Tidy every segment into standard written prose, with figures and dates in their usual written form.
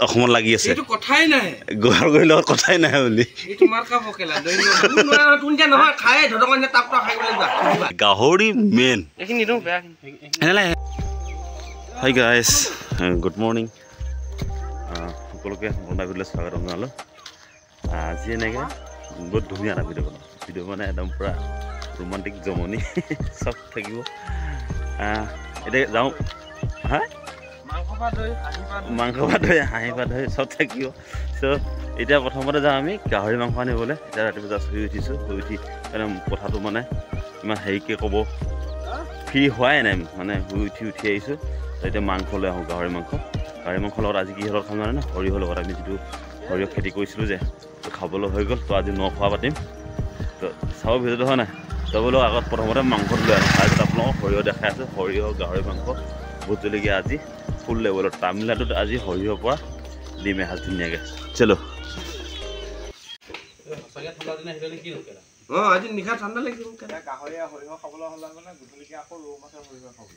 অসমত লাগি আছে এইটো কথাই নাই গোহাৰগুৰিৰ লগত কথাই নাই বুলি এই তোমাৰ কা বকেলা তুন যে নহয় খাই ধৰকন যে তাপটা খাই গলে যা গাহৰি মেন এখিনি দিও বেয়া হাই গাইস গুড মৰ্নিং সকলোকে বনাই ভিডিঅ'লৈ স্বাগতম জনালোঁ আজি এনেকৈ বহুত ধুনীয়া এটা ভিডিঅ' মানে একদম পূৰা ৰোমান্টিক জমনি চব থাকিব এতিয়া যাওঁ হা মাংস ভাত ধৰি হাঁহি ভাত ধৰি চব থাকিব চ' এতিয়া প্ৰথমতে যাওঁ আমি গাহৰি মাংস আনিবলৈ এতিয়া ৰাতিপুৱা জাষ্ট শুই উঠিছোঁ শুই উঠি একদম কথাটো মানে ইমান হেৰিকৈ ক'ব ফ্ৰী হোৱাই নাই মানে শুই উঠি আহিছোঁ এতিয়া মাংস লৈ আহোঁ গাহৰি মাংসৰ লগত আজি কি লগত খাম জানে না সৰিয়হৰ লগত আমি যিটো সৰিয়হ খেতি কৰিছিলোঁ যে খাবলৈ হৈ গ'ল তো আজি নখোৱা পাতিম তো চাব ভিডিঅ'টো হয় নাই চাবলৈ আগত প্ৰথমতে মাংসত লৈ আহোঁ তাৰপিছত আপোনালোকক সৰিয়হ দেখাই আছোঁ সৰিয়হ গাহৰি মাংস ভোট জলকীয়া আজি ফুল লেভেলত তামিলনাডুত আজি সৰিয়হৰ পৰা দিম এসাঁজ ধুনীয়াকৈ চলো আজি নিশা ঠাণ্ডা লাগি গাহৰিয়া সৰিয়হ খাবলৈ হ'লে মানে গধূলিকে আকৌ ৰৌ মাছৰ সৰিয়হ খাব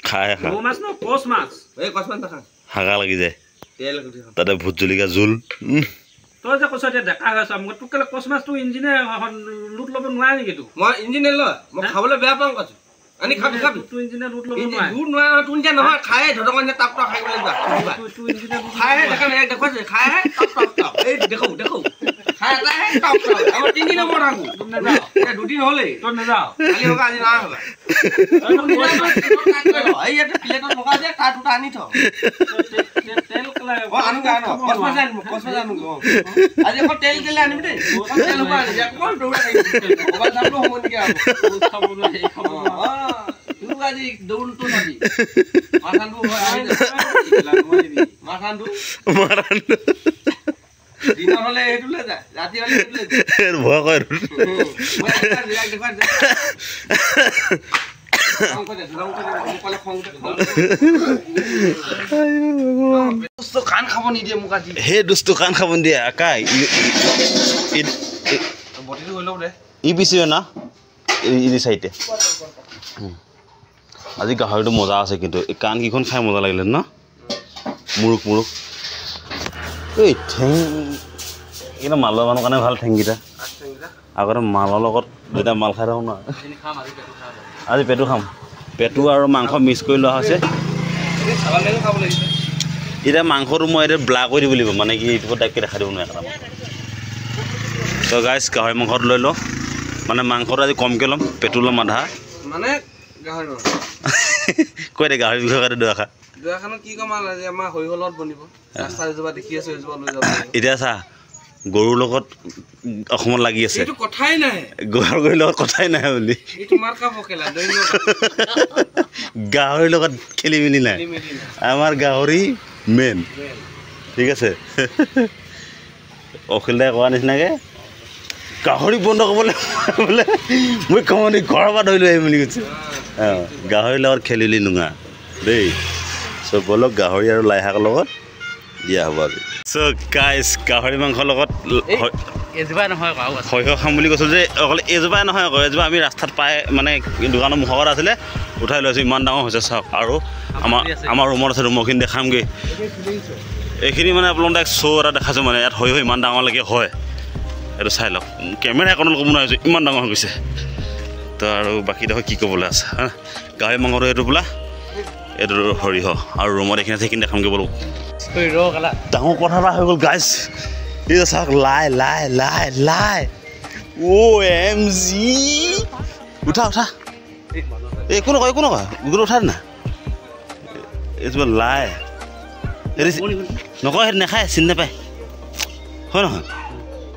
খাই ৰৌ মাছ ন কচ মাছ এই কচ মাছ নাখাওঁ হাগা লাগি যায় তেল তাতে ভোট জলকীয়া জোল তই যে কৈছ এতিয়া ডেকা হৈ আছ মোক তোক কেলে কচ মাছটো ইঞ্জিনে লুট ল'ব নোৱাৰে নেকি তোক মই ইঞ্জিনে লয় মই খাবলৈ বেয়া পাওঁ কৈছো আনি খাবি তোৰ ইঞ্জিনে লুট ল'ব নোৱাৰে লুট নোৱাৰে নহয় তোৰ যে নহয় খাই ধৰকন যে তাপটা খাই গলে যা তোৰ ইঞ্জিনে খাই দেখা নাই দেখুৱাইছে খাই তাপ এই দেখো খাই এটা হে তাপ আমাৰ 3 দিনৰ মত আগু তোৰ নাযাও এ দুদিন হ'লে তোৰ নাযাও কালি হোগা আজি না হ'বা এই এটা প্লেটত লগা দে তা দুটা আনি থ তেল কলা আনু গা ন কস মাছ আনু আজি আকৌ তেল কেলে আনিবি দে তেল হোগা আনি কোন দৌৰা খাই মোবাইল চাবলো হ'ব নেকি আকৌ খাব না এই খাব তুই আজি দৌলটো নাবি মাথানটো হয় মাথানটো দিন হলে এটুলে যায় রাতি হলে এটুলে যায় ভয় কৰে দুষ্ট কান খাব নিদিয়ে মোক আজি হে দুষ্ট কান খাব নিদিয়ে আকাই বটিটো হৈ লও দে ই পিছে না ই চাইতে আজি গাহৰিটো মজা আছে কিন্তু এই কাণ কেইখন খাই মজা লাগিলে ন মুৰুক এই ঠেং এইটা মালৰ মানুহ কাৰণে ভাল ঠেংকেইটা আগতে মালৰ লগত দুটা মাল খাই থাকোঁ ন আজি পেটু খাম পেটু আৰু মাংস মিক্স কৰি লোৱা হৈছে এতিয়া মাংসটো মই এতিয়া ব্লা কৰি দিব লাগিব মানে কি এইটো ডাইৰেক্টকৈ দেখাই দিব নোৱাৰে তো গাইছ গাহৰি মাংসটো লৈ লওঁ মানে মাংসটো আজি কমকৈ ল'ম পেটু ল'ম আধা মানে গাহৰি কৈ দে গাহৰি বিষয়ে কাটি দুৱাখা দুৱাখানত কি কম আজি আমাৰ সৰিয়হৰ লগত বনিব ৰাস্তা এজোপা দেখি আছো এজোপা লৈ যাব এতিয়া চা গৰুৰ লগত অসমত লাগি আছে এইটো কথাই নাই গাহৰিৰ লগত কথাই নাই বুলি এই তোমাৰ কা বকেলা গাহৰিৰ লগত খেলি মেলি নাই আমাৰ গাহৰি মেইন ঠিক আছে অখিল দাই কোৱা নিচিনাকৈ গাহৰি বন্ধ কৰিবলৈ বোলে মই কওঁ নি ঘৰৰ পৰা ধৰি লৈ আহিম বুলি কৈছে অঁ গাহৰিৰ লগত খেলিলি নোঙা দেই চ' বলক গাহৰি আৰু লাই শাকৰ লগত দিয়া হ'ব আজি চ' গাইছ গাহৰি মাংসৰ লগত এজোপা নহয় সৰিয়হ খাম বুলি কৈছোঁ যে অকল এজোপাই নহয় আকৌ এজোপা আমি ৰাস্তাত পাই মানে দোকানৰ মুখত আছিলে উঠাই লৈছোঁ ইমান ডাঙৰ হৈছে চাওক আৰু আমাৰ ৰুমত আছে ৰুমৰখিনি দেখামগৈ এইখিনি মানে আপোনালোকক শ্ব' এটা দেখাইছোঁ মানে ইয়াত সৰিয়হ ইমান ডাঙৰলৈকে হয় এইটো চাই লওক কেমেৰা এখনত ক'ব নোৱাৰিছোঁ ইমান ডাঙৰ হৈ গৈছে তো আৰু বাকী দেখোন কি ক'বলৈ আছে হা গাহৰি মাংসটো এইটো বোলা এইটো সৰিয়হ আৰু ৰুমত এইখিনি আছে সেইখিনি দেখামগৈ বোলো ডাঙৰ কথা এটা হৈ গ'ল গাইছ এইটো চাওক লাই OMG উঠা একো নকয় গুগল উঠা না এইটো লাই নকয় সেইটো নাখায় চিনি নাপায় হয় নহয়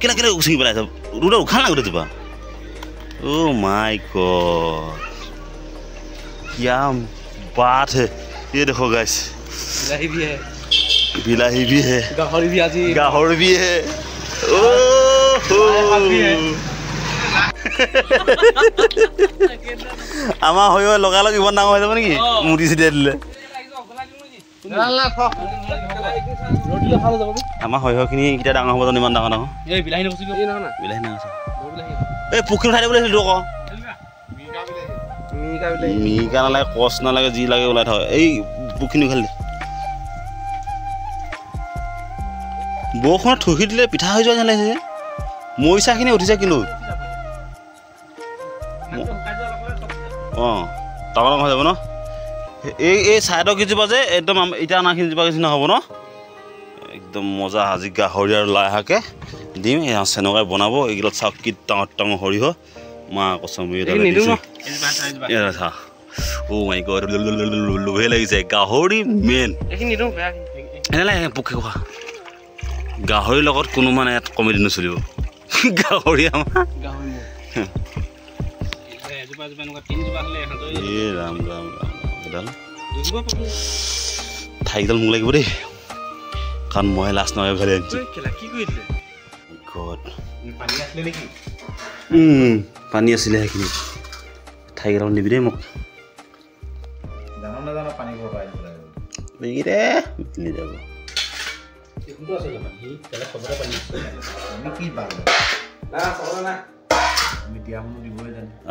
কেলে উচিঙি পেলাইছ দুটা উখা না গোটেইজোপা অ' মাই গড क्या बात है ये देखो गाइस बिलाही भी है गाहर भी है আমাৰ হৈ লগালগ ইমান ডাঙৰ হৈ যাব নেকি মুটি চিটিয়াই দিলে আমাৰ সৰিয়হখিনি কেতিয়া ডাঙৰ হ'ব জানো ইমান ডাঙৰ বিলাহী এই পুখুৰী উঠাই দিব লাগিছিল আকৌ মিহিকা নালাগে কচ নালাগে যি লাগে ওলাই থয় এই পুখুৰী খালি বৰষুণত থুকি দিলে পিঠা হৈ যোৱা যেন লাগিছে যে মৰিচাখিনি উঠিছে কিন্তু অঁ ডাঙৰ হৈ যাব ন এই ছাইডৰ কেইজোপা যে একদম এতিয়া অনাখিনিজোপা নিচিনা হ'ব ন একদম মজা আজি গাহৰি আৰু লাই শাকে দিম চেনকাই বনাব এইগিলত চাওক কি ডাঙৰ ডাঙৰ সৰিয়হ মা কচম অ' মাই গড লোভে লাগিছে গাহৰি মেইন এনেলাগে পোকে খোৱা গাহৰিৰ লগত কোনো মানে ইয়াত কমেডি নচলিব গাহৰি আমাৰ এই ৰাম ৰাম ৰাম এডাল ঠাইকেইডাল মোক লাগিব দেই কাৰণ মই লাষ্ট নহয় ভালে আনিছোঁ পানী আছিলে সেইখিনি ঠাইকেইডাল নিবি দেই মোক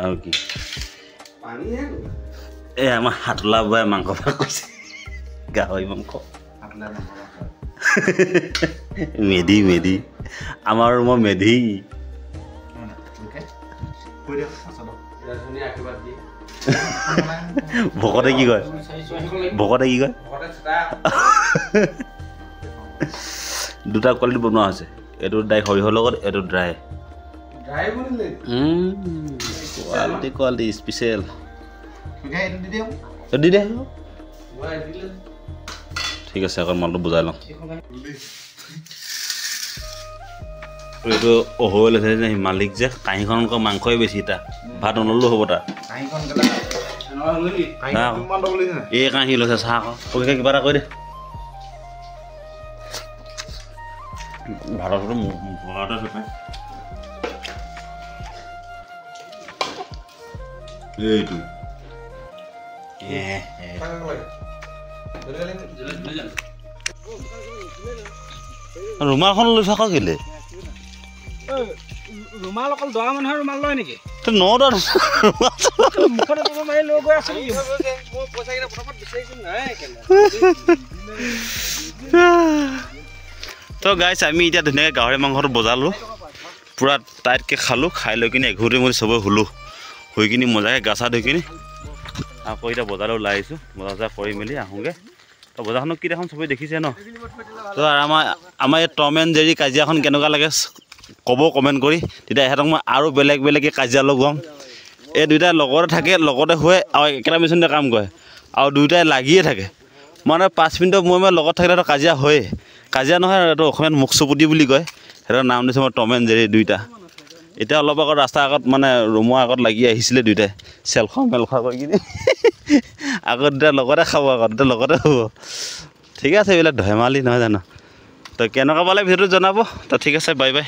আৰু কি এই আমাৰ হাতলা বাই মাংস ভাগ কৈছে গাহৰি মাংস মেধি মেধি আমাৰ ৰুমৰ মেধি ভকতে কি কয় ভকতে কি কয় দুটা কোৱালিটি বনোৱা হৈছে এইটো ডাইৰেক্ট সৰিয়হৰ লগত এইটো ড্ৰাই কোৱালিটি কোৱালিটি স্পেচিয়েল দি দে ঠিক আছে আকৌ মালটো বুজাই লওঁ এইটো অহৈ লৈছে যে মালিক যে কাঁহীখনকৈ মাংসই বেছি এটা ভাত নল'লেও হ'ব তাৰ এই কাঁহী লৈছে চাহ আকৌ কিবা এটা কৈ দে ভাততো ঘৰতে চপাই এইটো ৰুমালখন লৈ থকা কেলে ৰুমাল অকল দৰা মানুহৰ ৰুমাল লয় নেকি তো গাইছ আমি এতিয়া ধুনীয়াকৈ গাহৰি মাংসটো বজালোঁ পূৰা টাইটকৈ খালোঁ খাই লৈ কিনি এঘূৰি মই চবেই শুলোঁ শুই কিনি মজাকৈ গা চা ধুই কিনি আকৌ এতিয়া বজাৰলৈ ওলাই আহিছোঁ বজাৰ চজাৰ কৰি মেলি আহোঁগৈ তো বজাৰখনত কি দেখাম চবেই দেখিছে ন তো আমাৰ এই টম এণ্ড জেৰী কাজিয়াখন কেনেকুৱা লাগে ক'ব কমেণ্ট কৰি তেতিয়া ইহঁতক মই আৰু বেলেগ বেলেগকৈ কাজিয়া লগাম এই দুয়োটাই লগতে থাকে লগতে শুৱে আৰু একেটা মেচিনতে কাম কৰে আৰু দুয়োটাই লাগিয়ে থাকে মানে 5 মিনিটৰ মই লগত থাকিলেতো কাজিয়া হয়েই কাজিয়া নহয় এইটো অসমীয়াত মুখ চুপুতি বুলি কয় সিহঁতৰ নাম দিছোঁ মই টম এণ্ড জেৰী দুইটা এতিয়া অলপ আগত ৰাস্তাৰ আগত মানে ৰুমৰ আগত লাগি আহিছিলে দুয়োটাই চেলখোৱা মেলখোৱা কৰি কিনি আগত দুটা লগতে খাব আগত দুটা লগতে হ'ব ঠিক আছে এইবিলাক ধেমালি নহয় জানো তো কেনেকুৱা পালে ভিডিঅ'টো জনাব তো ঠিক আছে বাই বাই